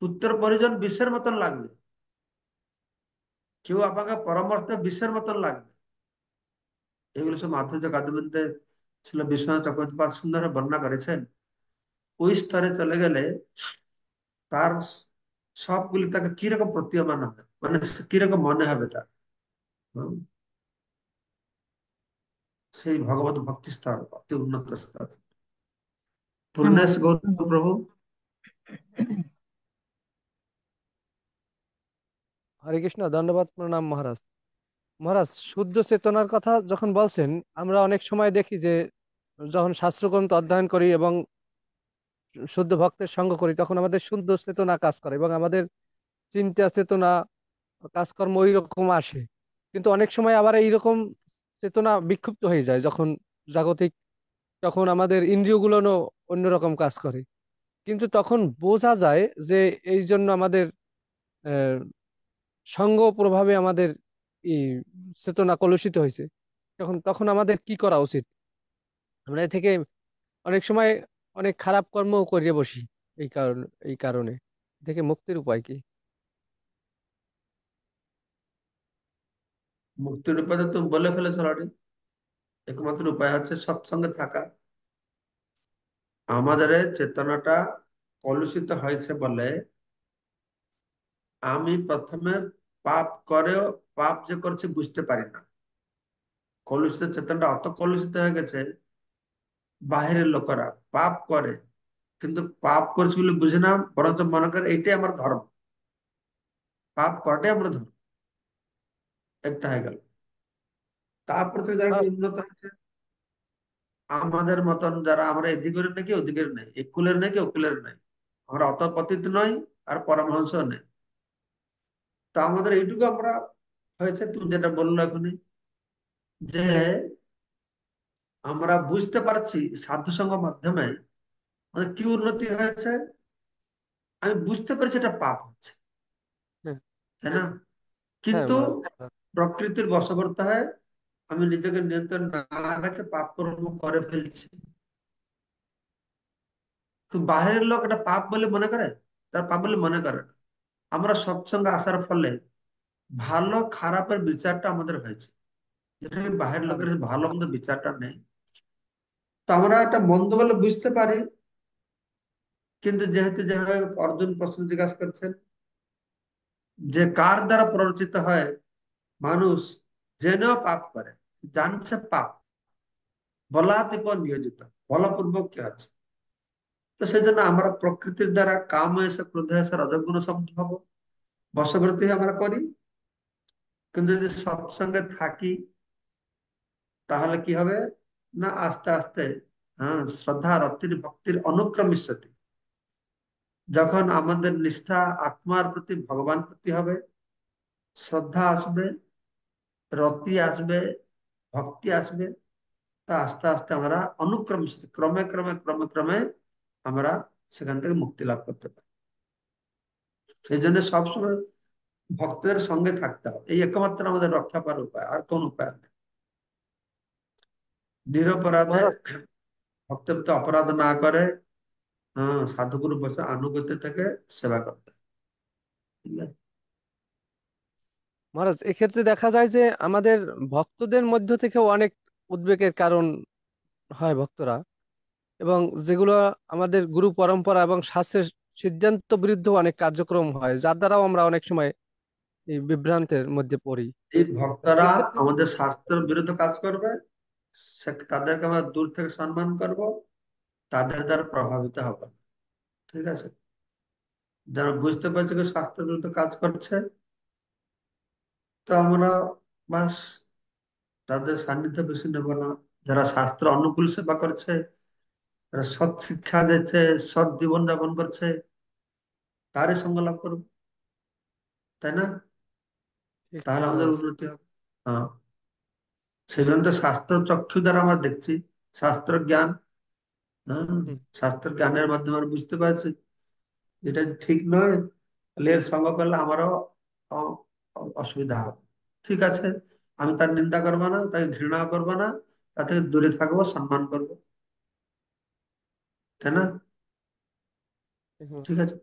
পুত্র পরিজন বিষের মতন লাগবে, কেউ আপনাকে পরামর্শ বিষের মতন লাগবে। এগুলো সব মাধুর্য কাব্যবিদ্যে ছিল, বিশ্বনাথ চক্রবর্তী সুন্দর বর্ণনা করেছেন। ওই স্তরে চলে গেলে তার সবগুলি তাকে কিরকম প্রতীয়মান হবে, মানে কিরকম মনে হবে তার। হুম, সেই ভগবত ভক্তি স্তর অতি উন্নত স্তর। হ্যাঁ পূর্ণেশ মহারাজ। গৌর প্রভু। হরে কৃষ্ণ, দণ্ডবাদ প্রণাম মহারাজ। মহারাজ, শুদ্ধ চেতনার কথা যখন বলছেন, আমরা অনেক সময় দেখি যে যখন শাস্ত্রগ্রন্থ অধ্যয়ন করি এবং শুদ্ধ ভক্তের সঙ্গ করি, তখন আমাদের শুদ্ধ চেতনা কাজ করে এবং আমাদের চিন্তা চেতনা, কাজকর্ম ওই রকম আসে। কিন্তু অনেক সময় আবার এইরকম চেতনা বিক্ষিপ্ত হয়ে যায় যখন জাগতিক, তখন আমাদের ইন্দ্রিয়গুলো অন্যরকম কাজ করে। কিন্তু তখন বোঝা যায় যে এই জন্য আমাদের সঙ্গ প্রভাবে আমাদের এই চেতনা কলুষিত হয়েছে। তখন তখন আমাদের কি করা উচিত? আমরা এ থেকে অনেক সময় অনেক খারাপ কর্মও করে বসি। এই কারণে এ থেকে মুক্তির উপায় কি? মুক্তির উপায় তো তুমি বলে ফেলেছো অলরেডি। একমাত্র উপায় হচ্ছে সৎসঙ্গে থাকা। আমাদের এই চেতনাটা কলুষিত হয়েছে বলে আমি প্রথমে পাপ করেও পাপ যে করছি বুঝতে পারি না। কলুষিত চেতনাটা অত কলুষিত হয়ে গেছে, বাহিরের লোকেরা পাপ করে কিন্তু পাপ করছে বলে বুঝে না, বরঞ্চ মনে করে এইটাই আমার ধর্ম, পাপ করাটাই আমার ধর্ম। একটা হয়ে গেল। তারপর থেকে যারা একটু মহারাজ, উন্নত হচ্ছে, আমাদের মতন যারা, আমরা এদিকের নাকি ওদিকের নেই, একুলের নাকি ওকুলের নাই, আমরা অত পতিত নই আর পরমহংস নেই। তা আমাদের এইটুকু আমরা হয়েছে, তুমি যেটা বললো এখনই, যে আমরা বুঝতে পারছি সাধুসঙ্গ মাধ্যমে আমাদের কি উন্নতি হয়েছে। আমি বুঝতে পারছি এটা পাপ হচ্ছে, হ্যাঁ। তাই না? হ্যাঁ কিন্তু মহারাজ। প্রকৃতির বশবর্তী হয়ে আমি নিজেকে নিয়ন্ত্রণ না রেখে পাপ কর্ম করে ফেলছি। তো বাহিরের লোক এটা পাপ বলে মনে করে, তার পাপ বলে মনে করে না। আমরা সৎসঙ্গে আসার ফলে ভালো খারাপের বিচারটা আমাদের হয়েছে। যেটা বাহির হ্যাঁ, লোকের ভালো মন্দ বিচারটা নেই। তো আমরা একটা মন্দ বলে বুঝতে পারি, কিন্তু যেহেতু যেভাবে অর্জুন প্রশ্ন জিজ্ঞাসা করছেন যে কার দ্বারা প্ররোচিত হয় মানুষ জেনেও পাপ করে, জানছে পাপ, বলাতিপ নিয়োজিত, বলপূর্বক কি আছে। তো সেই জন্য আমরা প্রকৃতির দ্বারা কাম এসে ক্রোধ এসে রজগুণ শব্দ হব, বশবর্তী আমরা করি। কিন্তু যদি সৎসঙ্গে থাকি তাহলে কি হবে না, আস্তে আস্তে হ্যাঁ শ্রদ্ধা রক্তির ভক্তির অনুক্রমিষ্যতি, যখন আমাদের নিষ্ঠা আত্মার প্রতি ভগবান প্রতি হবে, শ্রদ্ধা আসবে, রতি আসবে, ভক্তি আসবে, তা আস্তে আস্তে আমরা অনুক্রমিত ক্রমে ক্রমে ক্রমে ক্রমে আমরা সেখান থেকে মুক্তি লাভ করতে পারি। সেই জন্য সবসময় ভক্তদের সঙ্গে থাকতে হবে, এই একমাত্র আমাদের রক্ষা পাওয়ার উপায়, আর কোন উপায় নেই। নিরপরাধে মহারাজ। ভক্তের প্রতি অপরাধ না করে সাধুগুরু বছর আনুগত্য থেকে সেবা করতে হবে। ঠিক আছে। মহারাজ, এক্ষেত্রে দেখা যায় যে আমাদের ভক্তদের মধ্য থেকেও অনেক উদ্বেগের কারণ হয় ভক্তরা, এবং যেগুলো আমাদের গুরু পরম্পরা এবং শাস্ত্রের সিদ্ধান্ত বিরুদ্ধ অনেক কার্যক্রম হয়, যার দ্বারাও আমরা অনেক সময় এই বিভ্রান্তের মধ্যে পড়ি। এই ভক্তরা এক্ষেত্রে আমাদের শাস্ত্রের বিরুদ্ধে কাজ করবে, তাদেরকে আমরা দূর থেকে সম্মান করব, তাদের দ্বারা প্রভাবিত হবে না। ঠিক আছে। যারা বুঝতে পারছে যে শাস্ত্রের বিরুদ্ধে কাজ করছে, তো আমরা বাস তাদের সান্নিধ্য বেশি নেব না। যারা শাস্ত্র অনুকূল সেবা করছে, যারা সৎ শিক্ষা দিচ্ছে, সৎ জীবন যাপন করছে, তারই সঙ্গ লাভ করবো, তাই না? ঠিক তাহলে আমাদের মহারাজ। উন্নতি হবে। হ্যাঁ, সেই জন্য তো শাস্ত্র চক্ষু দ্বারা আমরা দেখছি, শাস্ত্র জ্ঞান, হ্যাঁ, হুম, শাস্ত্র জ্ঞানের মাধ্যমে আমরা বুঝতে পারছি এটা ঠিক নয়, তাহলে এর সঙ্গ করলে আমারও অসুবিধা হবে। ঠিক আছে, আমি তার নিন্দা করবো না, তাকে ঘৃণা করবো না, তা থেকে দূরে থাকবো, সম্মান করবো, তাই না? ঠিক ঠিক আছে।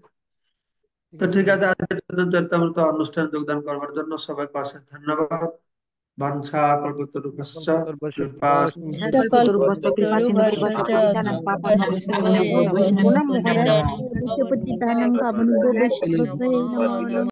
ঠিক তো আছে ঠিক আছে, মহারাজ। আজকে তো অনুষ্ঠানে যোগদান করবার জন্য সবাইকে অশেষ ধন্যবাদ। বাঞ্ছা কল্পতরুভ্যশ্চ কল্পতরুভ্যশ্চ কৃপা সিন্ধু কল্পতরুভ্যশ্চ কৃপা সিন্ধুভ্যশ্চ পতিতানাং পাবনাং নমো নমঃ। প্রণাম মহারাজ। পতিতানাং পাবনেভ্যো বৈষ্ণবেভ্যো নমো নমঃ।